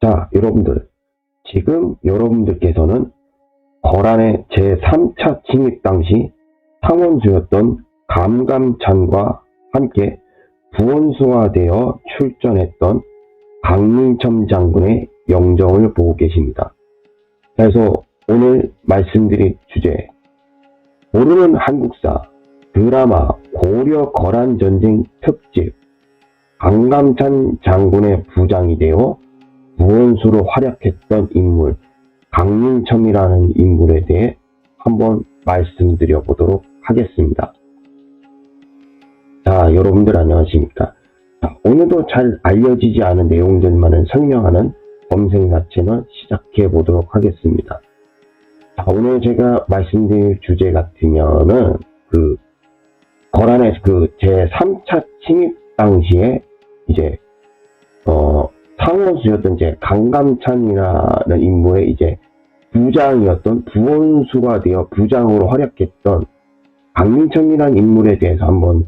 자, 여러분들. 지금 여러분들께서는 거란의 제3차 침입 당시 상원수였던 감감찬과 함께 부원수화되어 출전했던 강민첨 장군의 영정을 보고 계십니다. 그래서 오늘 말씀드릴 주제, 모르는 한국사 드라마 고려 거란전쟁 특집, 강감찬 장군의 부장이 되어 부원수로 활약했던 인물 강민첨이라는 인물에 대해 한번 말씀드려 보도록 하겠습니다. 자, 여러분들 안녕하십니까? 자, 오늘도 잘 알려지지 않은 내용들만을 설명하는 검색나 채널 시작해 보도록 하겠습니다. 자, 오늘 제가 말씀드릴 주제 같으면은 거란의 제3차 침입 당시에 이제 상원수였던 강감찬이라는 인물의 부장이었던 부원수가 되어 부장으로 활약했던 강민첨이라는 인물에 대해서 한번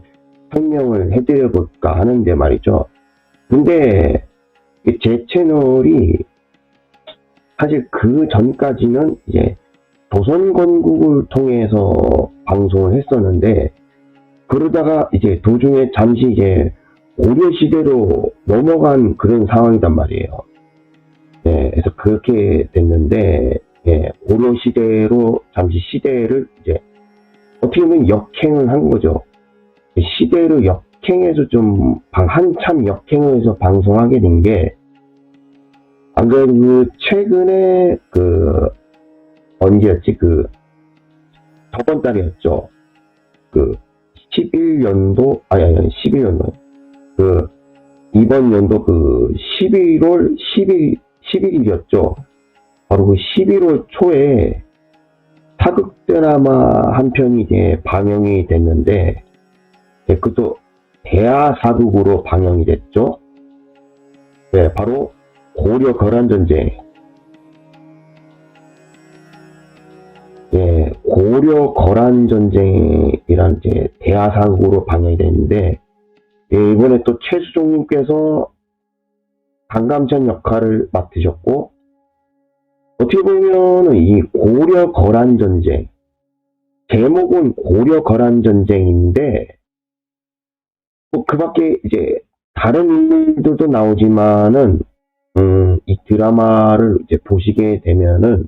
설명을 해드려 볼까 하는데 말이죠. 근데 제 채널이 사실 그 전까지는 조선건국을 통해서 방송을 했었는데, 그러다가 도중에 잠시 고려시대로 넘어간 그런 상황이단 말이에요. 네, 그래서 그렇게 됐는데, 고려시대로 잠시 시대를 어떻게 보면 역행을 한 거죠. 시대로 역행해서 한참 역행을 해서 방송하게 된 게, 안 그래도 최근에 언제였지? 저번 달이었죠. 11년도, 11년도. 이번 연도 11월 11일이었죠. 바로 11월 초에 사극 드라마 한 편이 방영이 됐는데, 그것도 대하사극으로 방영이 됐죠. 네, 바로 고려 거란전쟁. 고려 거란전쟁이란 대하사극으로 방영이 됐는데, 이번에 또 최수종님께서 강감찬 역할을 맡으셨고, 어떻게 보면 이 고려 거란전쟁, 제목은 고려 거란전쟁인데, 그 밖에 다른 인물들도 나오지만은, 이 드라마를 보시게 되면은,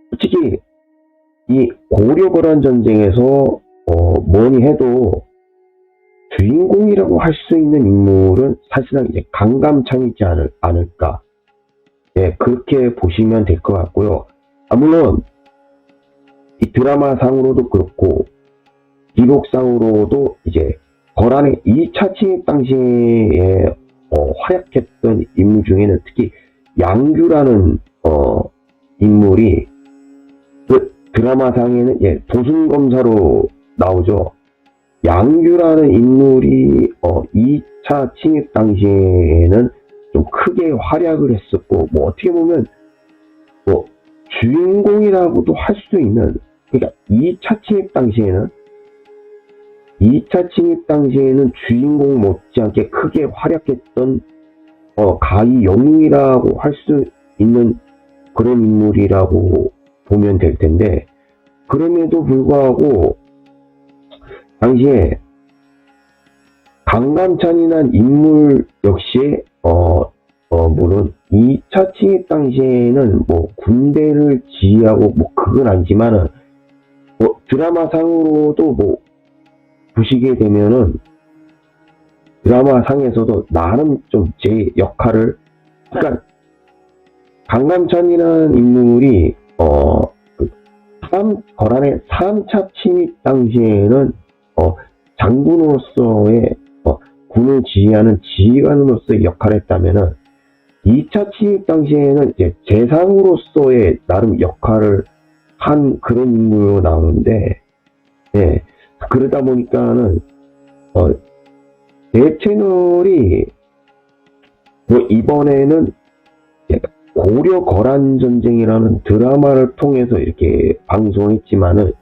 솔직히 이 고려 거란전쟁에서 뭐니 해도 주인공이라고 할 수 있는 인물은 사실상 강감찬이지 않을까. 그렇게 보시면 될 것 같고요. 물론 이 드라마상으로도 그렇고 기록상으로도 거란의 2차 침입 당시에 활약했던 인물 중에는 특히 양규라는 인물이 드라마상에는 도순검사로 나오죠. 양규라는 인물이 2차 침입 당시에는 좀 크게 활약을 했었고, 어떻게 보면 주인공이라고도 할 수 있는, 그러니까 2차 침입 당시에는 주인공 못지않게 크게 활약했던 가히 영웅이라고 할 수 있는 그런 인물이라고 보면 될 텐데, 그럼에도 불구하고 당시에 강감찬이란 인물 역시 물론 2차 침입 당시에는 군대를 지휘하고 그건 아니지만은 드라마상으로도 보시게 되면은 드라마상에서도 나름 좀 제 역할을, 그러니까 강감찬이라는 인물이 거란의 3차 침입 당시에는 장군으로서의 군을 지휘하는 지휘관으로서의 역할을 했다면은 2차 침입 당시에는 재상으로서의 나름 역할을 한 그런 인물로 나오는데, 그러다 보니까는 내 채널이 이번에는 고려 거란전쟁이라는 드라마를 통해서 이렇게 방송을 했지만은,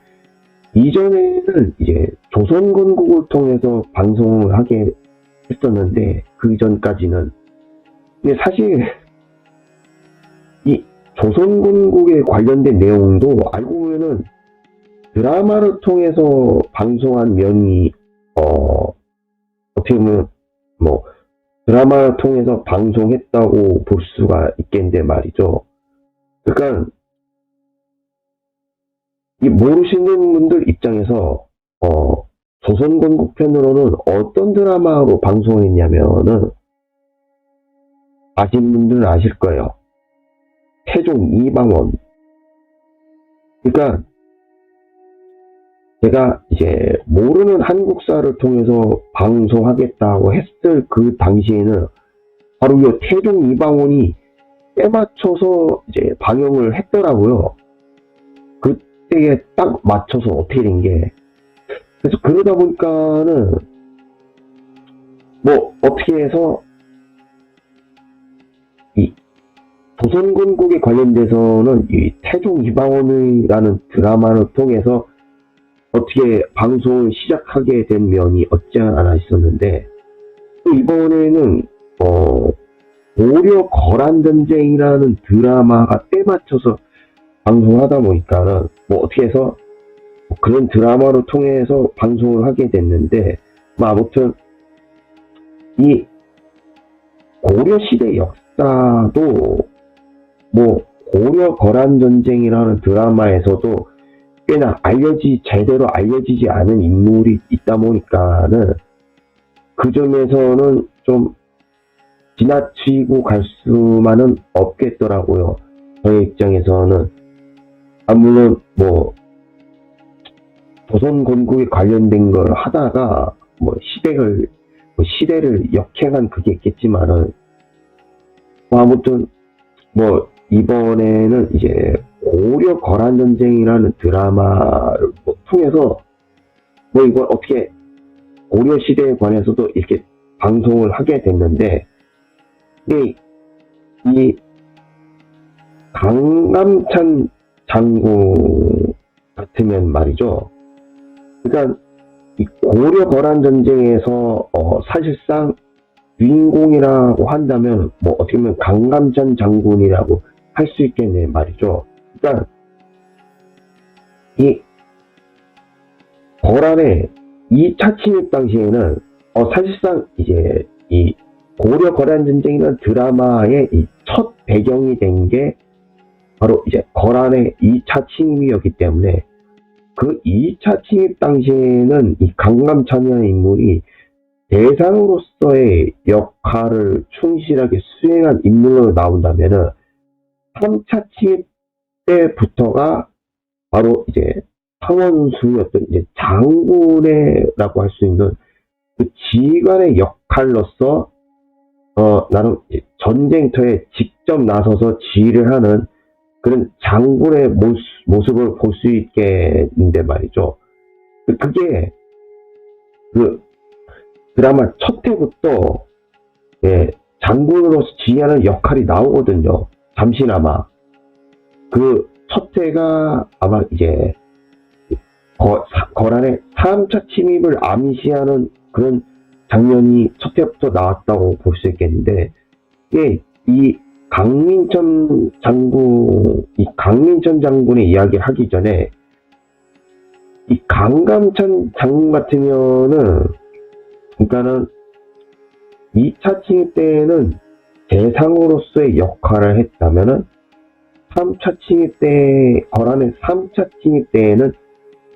이전에는 조선건국을 통해서 방송을 하게 했었는데, 그 전까지는 근데 사실 이 조선건국에 관련된 내용도 알고 보면은 드라마를 통해서 방송한 면이 어떻게 보면 뭐 드라마를 통해서 방송했다고 볼 수가 있겠는데 말이죠. 그러니까 이 모르시는 분들 입장에서 조선건국 편으로는 어떤 드라마로 방송했냐면은 아시는 분들은 아실 거예요. 태종 이방원. 그러니까 제가 이제 모르는 한국사를 통해서 방송하겠다고 했을 그 당시에는 바로 이 태종 이방원이 때맞춰서 이제 방영을 했더라고요. 그때에 딱 맞춰서 어떻게 된 게. 그래서 그러다 보니까는 뭐 어떻게 해서 이 조선건국에 관련돼서는 이 태종 이방원이라는 드라마를 통해서 어떻게 방송을 시작하게 된 면이 없지 않아 있었는데, 또 이번에는 고려 거란전쟁이라는 드라마가 때맞춰서 방송을 하다 보니까는 뭐 어떻게 해서 그런 드라마를 통해서 방송을 하게 됐는데, 뭐 아무튼 이 고려시대 역사도 뭐 고려 거란전쟁이라는 드라마에서도 꽤나 제대로 알려지지 않은 인물이 있다 보니까는 그 점에서는 좀 지나치고 갈 수만은 없겠더라고요. 저의 입장에서는. 물론 뭐 조선건국에 관련된 걸 하다가 뭐 시대를 역행한 그게 있겠지만은 뭐 아무튼 뭐 이번에는 이제 고려 거란전쟁이라는 드라마를 통해서 뭐 이걸 어떻게 고려 시대에 관해서도 이렇게 방송을 하게 됐는데, 이 강감찬 장군 같으면 말이죠. 그러니까 이 고려 거란전쟁에서 사실상 주인공이라고 한다면 뭐 어떻게 보면 강감찬 장군이라고 할 수 있겠네 말이죠. 그러니까 이 거란의 2차 침입 당시에는 사실상 이제 이 고려 거란전쟁이라는 드라마의 이 첫 배경이 된 게 바로 이제 거란의 2차 침입이었기 때문에 그 2차 침입 당시에는 이 강감찬이라는 인물이 대상으로서의 역할을 충실하게 수행한 인물로 나온다면은 3차 침입 때부터가 바로 이제 상원수였던 이제 장군이라고 할 수 있는 그 지휘관의 역할로서 나름 전쟁터에 직접 나서서 지휘를 하는 그런 장군의 모습을 볼 수 있겠는데 말이죠. 그게 그 드라마 첫 회부터 장군으로서 지휘하는 역할이 나오거든요. 잠시나마. 그 첫 회가 아마 이제 거란의 3차 침입을 암시하는 그런 장면이 첫 회부터 나왔다고 볼 수 있겠는데, 이 강민천 장군의 이야기를 하기 전에 이 강감찬 장군 같으면은, 그러니까는 2차 침입 때에는 대상으로서의 역할을 했다면은 3차 침입 때, 거란의 3차 침입 때에는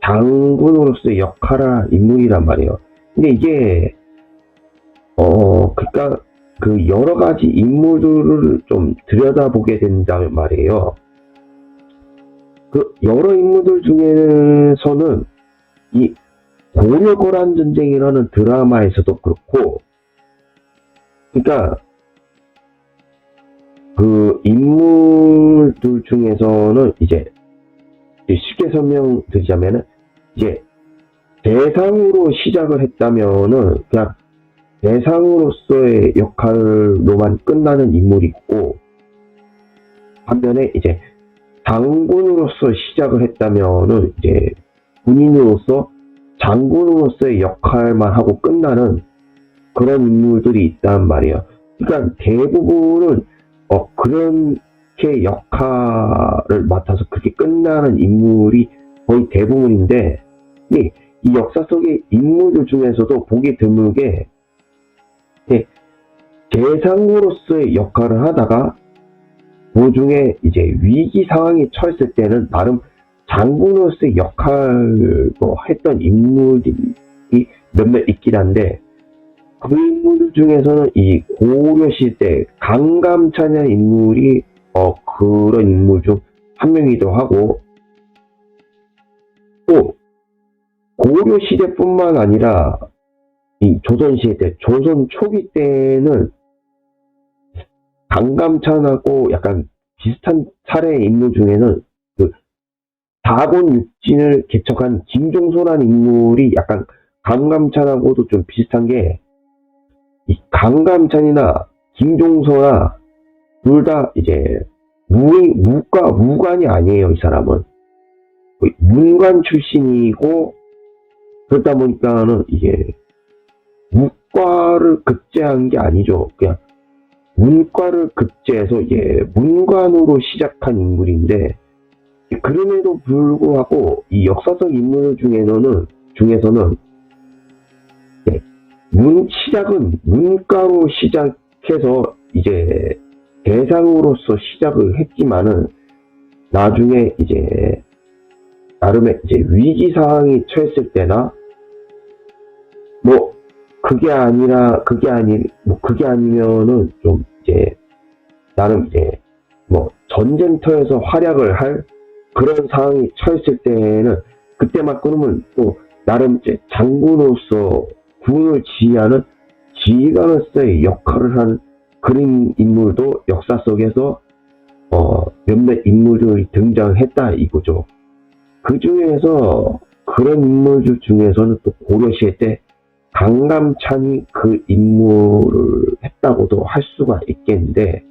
장군으로서의 역할을 한 인물이란 말이에요. 근데 이게 그러니까 그 여러 가지 인물들을 좀 들여다보게 된다면 말이에요. 그 여러 인물들 중에서는 이 고려 거란 전쟁이라는 드라마에서도 그렇고, 그러니까 그 인물들 중에서는 이제 쉽게 설명드리자면은 이제 대상으로 시작을 했다면은 그냥 대상으로서의 역할로만 끝나는 인물이 있고, 반면에 이제 장군으로서 시작을 했다면은 이제 군인으로서 장군으로서의 역할만 하고 끝나는 그런 인물들이 있단 말이에요. 그러니까 대부분은 그렇게 역할을 맡아서 그렇게 끝나는 인물이 거의 대부분인데, 이 역사 속의 인물들 중에서도 보기 드물게 대상으로서의 역할을 하다가 도중에 이제 위기 상황에 처했을 때는 나름 장군으로서의 역할을 했던 인물들이 몇몇 있긴 한데, 그 인물들 중에서는 이 고려시대 강감찬이라는 인물이 그런 인물 중 한 명이기도 하고, 또 고려시대뿐만 아니라 이 조선시대 때, 조선 초기 때는 강감찬하고 약간 비슷한 사례의 인물 중에는 그 다본 육진을 개척한 김종소라는 인물이 약간 강감찬하고도 좀 비슷한 게, 이 강감찬이나 김종서나 둘 다 이제 무관이 아니에요. 이 사람은 문관 출신이고, 그러다 보니까는 이게 문과를 급제한 게 아니죠. 그냥 문과를 급제해서 문관으로 시작한 인물인데, 그럼에도 불구하고 이 역사적 인물 중에서는 시작은 문과로 시작해서 이제 대상으로서 시작을 했지만은, 나중에 이제 나름의 이제 위기 상황이 처했을 때나 그게 아니면은 좀 이제 나름 이제 전쟁터에서 활약을 할 그런 상황이 처했을 때는, 그때만 끊으면 또 나름 이제 장군으로서 군을 지휘하는 지휘관으로서의 역할을 하는 그런 인물도 역사 속에서 몇몇 인물들이 등장했다 이거죠. 그 중에서 그런 인물들 중에서는 또 고려시대 때 강감찬이 그 임무를 했다고도 할 수가 있겠는데,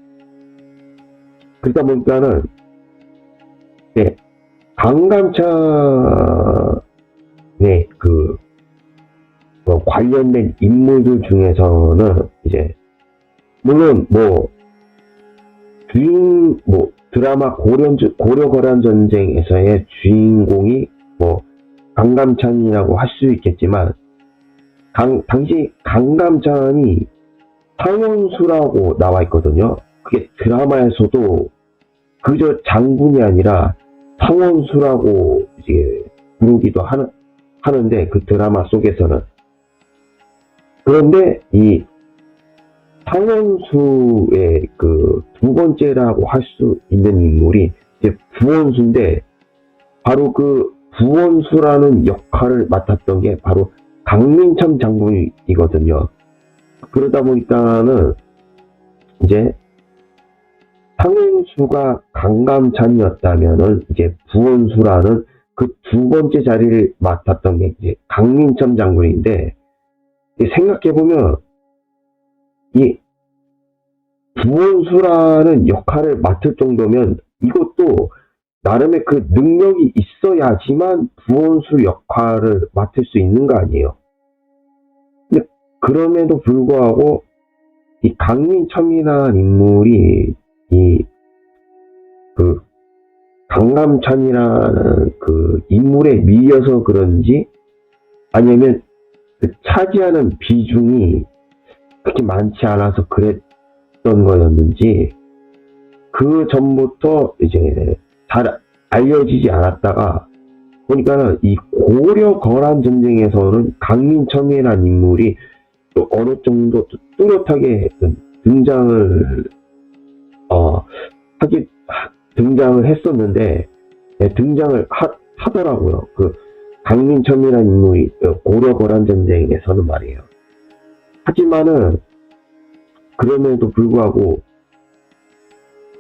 그러다 보니까는 강감찬의 관련된 인물들 중에서는 이제 물론 드라마 고려거란 전쟁에서의 주인공이 강감찬이라고 할 수 있겠지만, 당시 강감찬이 상원수라고 나와 있거든요. 그게 드라마에서도 그저 장군이 아니라 상원수라고 이제 부르기도 하는데, 그 드라마 속에서는. 그런데 이 상원수의 그 두 번째라고 할 수 있는 인물이 이제 부원수인데, 바로 그 부원수라는 역할을 맡았던 게 바로 강민첨 장군이거든요. 그러다 보니까는 이제 상원수가 강감찬이었다면은 이제 부원수라는 그 두 번째 자리를 맡았던 게 이제 강민첨 장군인데, 생각해보면 이 부원수라는 역할을 맡을 정도면 이것도 나름의 그 능력이 있어야지만 부원수 역할을 맡을 수 있는 거 아니에요. 근데 그럼에도 불구하고 이 강민첨이라는 인물이 그 강감찬이라는 그 인물에 밀려서 그런지, 아니면 그 차지하는 비중이 그렇게 많지 않아서 그랬던 거였는지, 그 전부터 이제 잘 알려지지 않았다가 보니까는 이 고려 거란 전쟁에서는 강민첨이라는 인물이 또 어느 정도 뚜렷하게 등장을 했었는데, 등장을 하더라고요. 그 강민첨이라는 인물이 고려 거란 전쟁에서는 말이에요. 하지만은 그럼에도 불구하고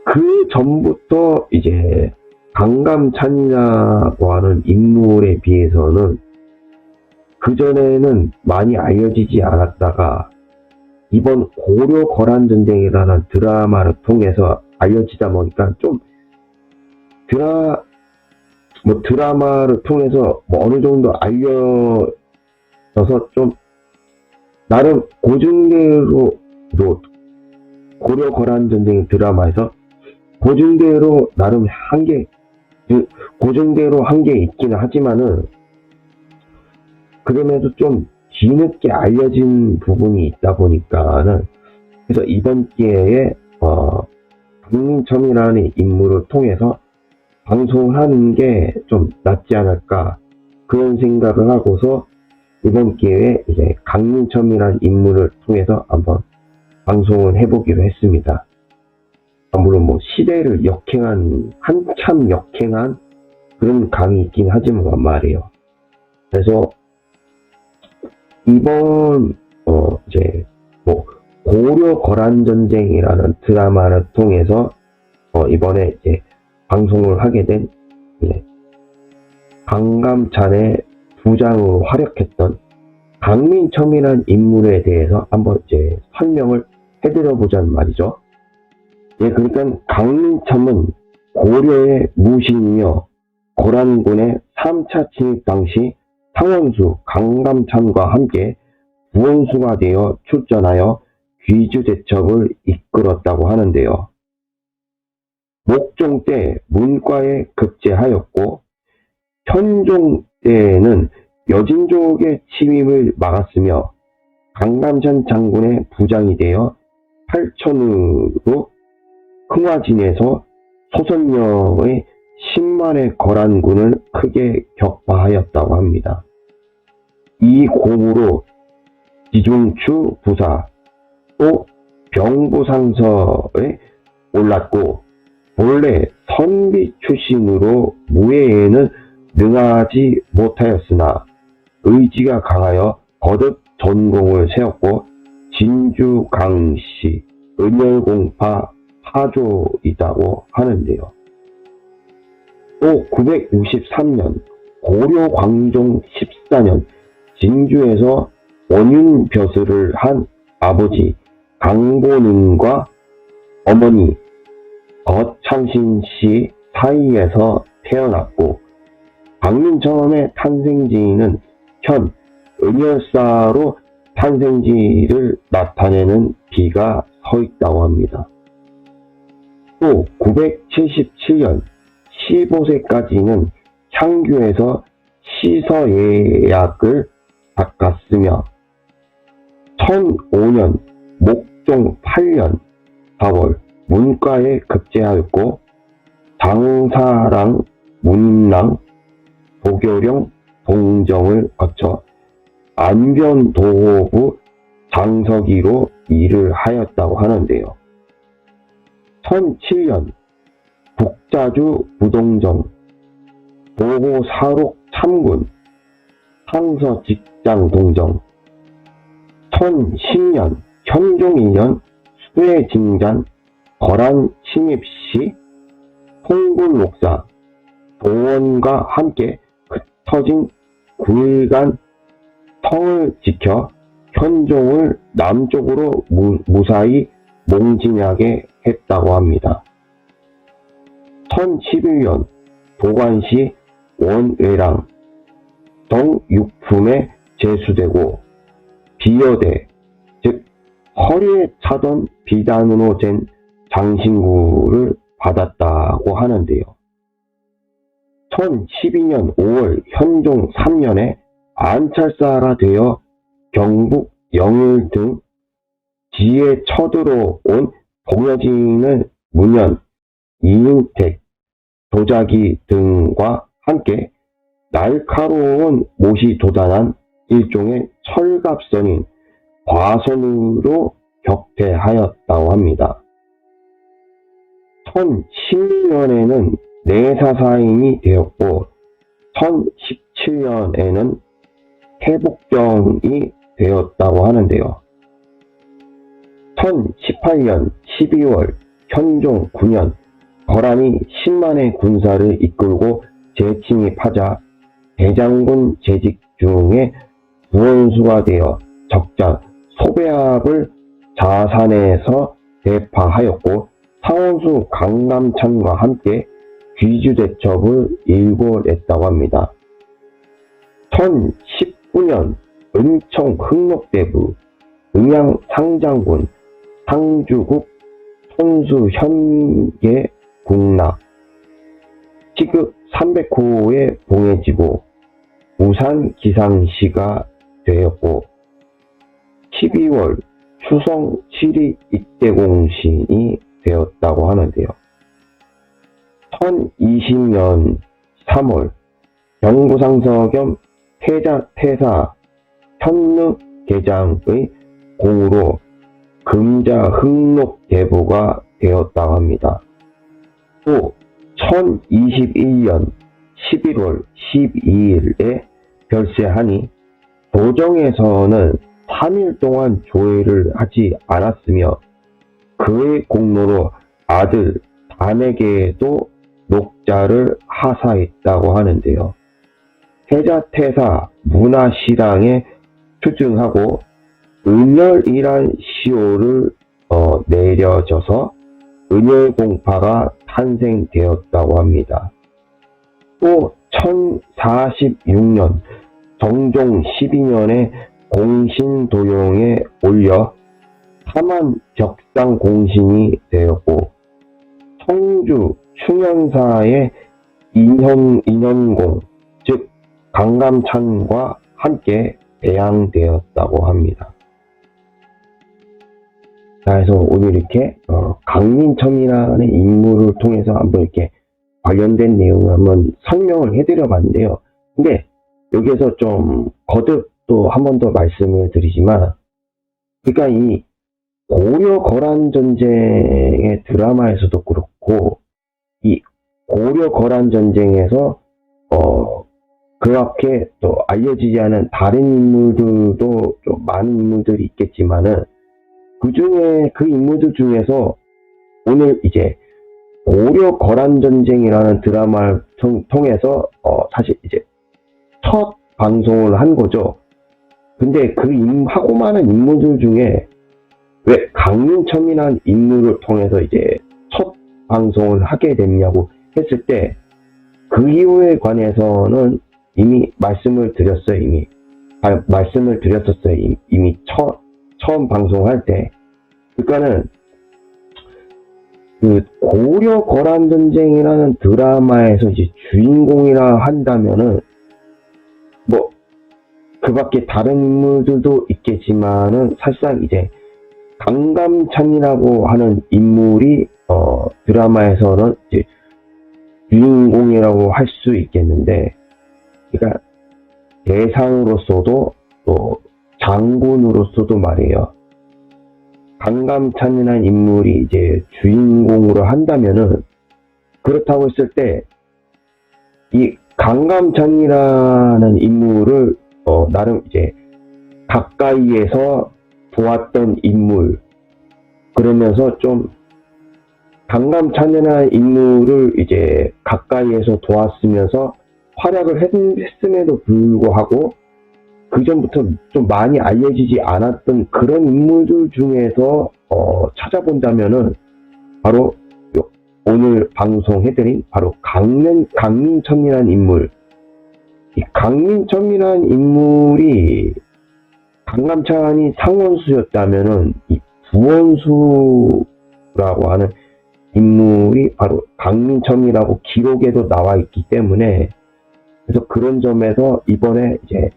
그 전부터 이제 강감찬이라고 하는 인물에 비해서는 그전에는 많이 알려지지 않았다가 이번 고려 거란 전쟁이라는 드라마를 통해서 알려지다 보니까 좀 드라마를 통해서 어느 정도 알려져서 좀 나름 고증대로도 고려 거란 전쟁 드라마에서 고증대로 나름 고증대로 한 게 있기는 하지만은 그럼에도 좀 뒤늦게 알려진 부분이 있다 보니까는 그래서 이번 기회에 강민첨이라는 인물을 통해서 방송하는 게 좀 낫지 않을까 그런 생각을 하고서 이번 기회에 이제 강민첨이라는 인물을 통해서 한번 방송을 해보기로 했습니다. 물론 뭐 시대를 한참 역행한 그런 강이 있긴 하지만 말이에요. 그래서 이번 이제 뭐 고려 거란 전쟁이라는 드라마를 통해서 이번에 이제 방송을 하게 된 강감찬의 부장으로 활약했던 강민첨이라는 인물에 대해서 한번 이제 설명을 해드려 보자는 말이죠. 예, 그러니까 강민첨은 고려의 무신이며 고란군의 3차 침입 당시 상원수 강감찬과 함께 부원수가 되어 출전하여 귀주 대첩을 이끌었다고 하는데요. 목종 때 문과에 급제하였고 현종 때에는 여진족의 침입을 막았으며 강감찬 장군의 부장이 되어 팔천으로 흥화진에서 소선령의 10만의 거란군을 크게 격파하였다고 합니다. 이 공으로 지중추 부사 또 병부상서에 올랐고 본래 선비 출신으로 무예에는 능하지 못하였으나 의지가 강하여 거듭 전공을 세웠고 진주 강씨 은열공파 파조이다고 하는데요. 또 963년 고려 광종 14년 진주에서 원윤벼슬을 한 아버지 강보능과 어머니 거창신씨 사이에서 태어났고 강민첨의 탄생지는 현 은열사로 탄생지를 나타내는 비가 서 있다고 합니다. 또 977년 15세까지는 향교에서 시서예약을 닦았으며 1005년 목종 8년 4월 문과에 급제하였고 장사랑, 문랑, 도교령, 동정을 거쳐 안변도호부 장서기로 일을 하였다고 하는데요. 1007년 북자주 부동정, 도호사록 참군, 상서 직장 동정, 1010년 현종 2년 수해징잔 거란 침입시 통굴록사 도원과 함께 흩어진 9일간 성을 지켜 현종을 남쪽으로 무사히 몽진하게 했다고 합니다. 1011년 도관시 원외랑 정육품에 제수되고 비여대 즉 허리에 차던 비단으로 된 장신구를 받았다고 하는데요. 1012년 5월 현종 3년에 안찰사가 되어 경북 영일 등 지에 쳐들어온 봉여진을 문현, 이응택, 도자기 등과 함께 날카로운 못이 도단한 일종의 철갑선인 과선으로 격퇴하였다고 합니다. 1016년에는 내사사인이 되었고 1017년에는 태복정이 되었다고 하는데요. 1018년 12월 현종 9년 거란이 10만의 군사를 이끌고 재침입하자 대장군 재직 중에 부원수가 되어 적자 소배합을 자산에서 대파하였고 상원수 강감찬과 함께 귀주대첩을 일궈냈다고 합니다. 1019년 은청 흥록대부, 응양상장군, 상주국 선수 현계 국락, 시급 300호에 봉해지고 우산 기상시가 되었고 12월 추성 7위 입대공신이 되었다고 하는데요. 1020년 3월 경부상서 겸 태사 현륵계장의 공으로 금자 흑록 대보가 되었다고 합니다. 또 1021년 11월 12일에 별세하니 도정에서는 3일 동안 조회를 하지 않았으며 그의 공로로 아들 단에게도 녹자를 하사했다고 하는데요. 태자 문화시랑에 추증하고 은열이란 시호를 내려져서 은열공파가 탄생되었다고 합니다. 또 1046년 정종 12년에 공신도용에 올려 삼안벽상 공신이 되었고 청주 충현사의 인현공 즉 강감찬과 함께 배양되었다고 합니다. 자, 그래서 오늘 이렇게 강민첨이라는 인물을 통해서 한번 이렇게 관련된 내용을 한번 설명을 해드려 봤는데요. 근데 여기에서 좀 거듭 또 한 번 더 말씀을 드리지만, 그러니까 이 고려 거란 전쟁의 드라마에서도 그렇고 이 고려 거란 전쟁에서 그렇게 또 알려지지 않은 다른 인물들도 좀 많은 인물들이 있겠지만은 그 중에 그 인물들 중에서 오늘 이제 고려 거란 전쟁이라는 드라마를 통해서 사실 이제 첫 방송을 한 거죠. 근데 그 하고 많은 인물들 중에 왜 강민첨이라는 인물을 통해서 이제 첫 방송을 하게 됐냐고 했을 때 그 이유에 관해서는 이미 말씀을 드렸어요. 이미 처음 방송할 때. 그러니까는 그 고려 거란 전쟁이라는 드라마에서 이제 주인공이라 한다면은 뭐 그 밖에 다른 인물들도 있겠지만은 사실상 이제 강감찬이라고 하는 인물이 드라마에서는 이제 주인공이라고 할 수 있겠는데, 그러니까 대상으로서도 또 장군으로서도 말이에요. 강감찬이라는 인물이 이제 주인공으로 한다면은, 그렇다고 했을 때 이 강감찬이라는 인물을 나름 이제 가까이에서 보았던 인물, 그러면서 좀 강감찬이라는 인물을 이제 가까이에서 도왔으면서 활약을 했음에도 불구하고 그 전부터 좀 많이 알려지지 않았던 그런 인물들 중에서 찾아본다면은 바로 오늘 방송해드린 바로 강민첨이라는 인물. 이 강민첨이라는 인물이 강감찬이 상원수였다면은 이 부원수라고 하는 인물이 바로 강민첨이라고 기록에도 나와 있기 때문에, 그래서 그런 점에서 이번에 이제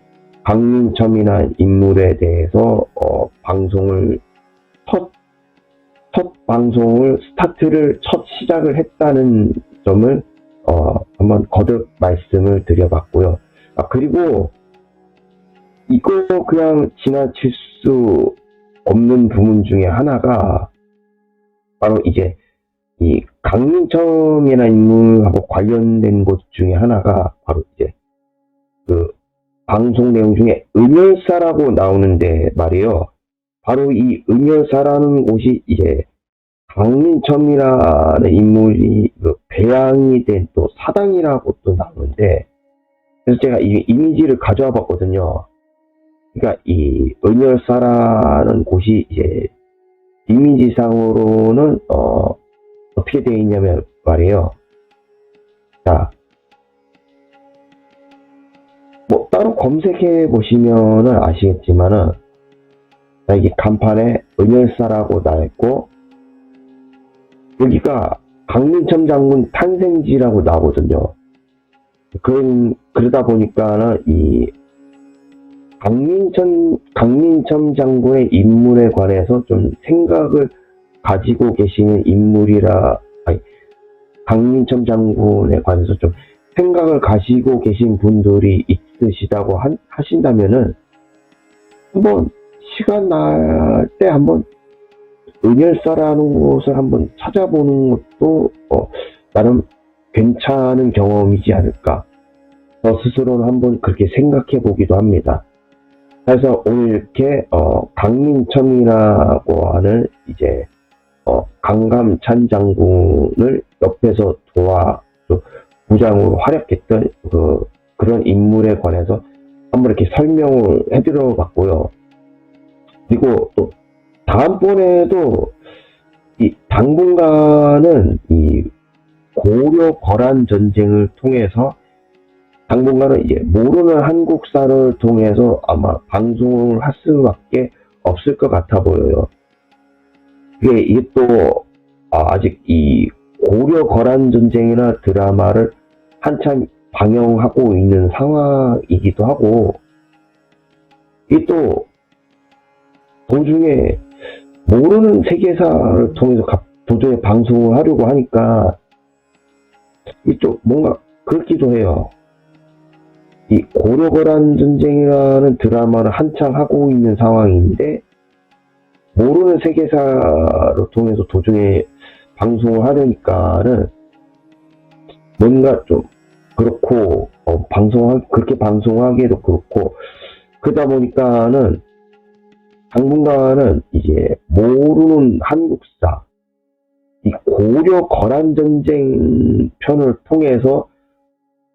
강민첨이라는 인물에 대해서 방송을 첫 방송을 첫 시작을 했다는 점을 한번 거듭 말씀을 드려봤고요. 그리고 이거 그냥 지나칠 수 없는 부분 중에 하나가 바로 이제 이 강민첨이라는 인물하고 관련된 것 중에 하나가 바로 이제 그 방송 내용 중에 은열사라고 나오는데 말이에요. 바로 이 은열사라는 곳이 이제 강민첨이라는 인물이 배양이 된 또 사당이라고 또 나오는데, 그래서 제가 이 이미지를 가져와 봤거든요. 그러니까 이 은열사라는 곳이 이제 이미지상으로는 어떻게 되어 있냐면 말이에요. 자, 뭐 따로 검색해 보시면은 아시겠지만은, 이게 간판에 은열사라고 나와 있고, 여기가 강민천 장군 탄생지라고 나오거든요. 그러다 보니까는 이 강민천 장군의 인물에 관해서 좀 생각을 가지고 계시는 강민천 장군에 관해서 좀 생각을 가지고 계신 분들이 있으시다고 하신다면은 한번 시간 날 때 한번 은열사라는 곳을 한번 찾아보는 것도 나름 괜찮은 경험이지 않을까. 저 스스로는 한번 그렇게 생각해 보기도 합니다. 그래서 오늘 이렇게 강민천이라고 하는 이제 강감찬 장군을 옆에서 도와 부장으로 활약했던 그런 인물에 관해서 한번 이렇게 설명을 해드려 봤고요. 그리고 또 다음번에도 이 당분간은 이 고려 거란 전쟁을 통해서 당분간은 이제 모르는 한국사를 통해서 아마 방송을 할 수밖에 없을 것 같아 보여요. 이게 또 아직 이 고려 거란 전쟁이나 드라마를 한참 방영하고 있는 상황이기도 하고, 이게 또 도중에 모르는 세계사를 통해서 도중에 방송을 하려고 하니까 이게 좀 뭔가 그렇기도 해요. 이 고려거란 전쟁이라는 드라마를 한창 하고 있는 상황인데 모르는 세계사를 통해서 도중에 방송을 하려니까는 뭔가 좀 그렇고 그렇게 방송하기에도 그렇고, 그러다 보니까는 당분간은 이제 모르는 한국사, 이 고려 거란 전쟁 편을 통해서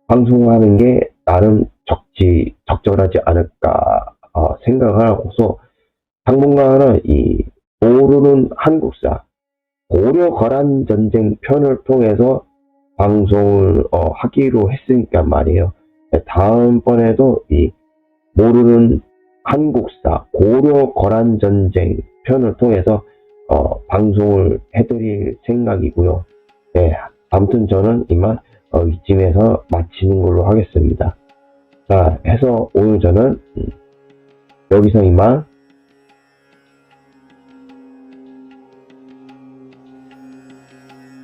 방송하는 게 나름 적절하지 않을까 생각을 하고서 당분간은 이 모르는 한국사, 고려 거란 전쟁 편을 통해서 방송을 하기로 했으니까 말이에요. 다음번에도 이 모르는 한국사, 고려 거란 전쟁 편을 통해서 방송을 해드릴 생각이고요. 네, 아무튼 저는 이만 이쯤에서 마치는 걸로 하겠습니다. 자, 해서 오늘 저는 여기서 이만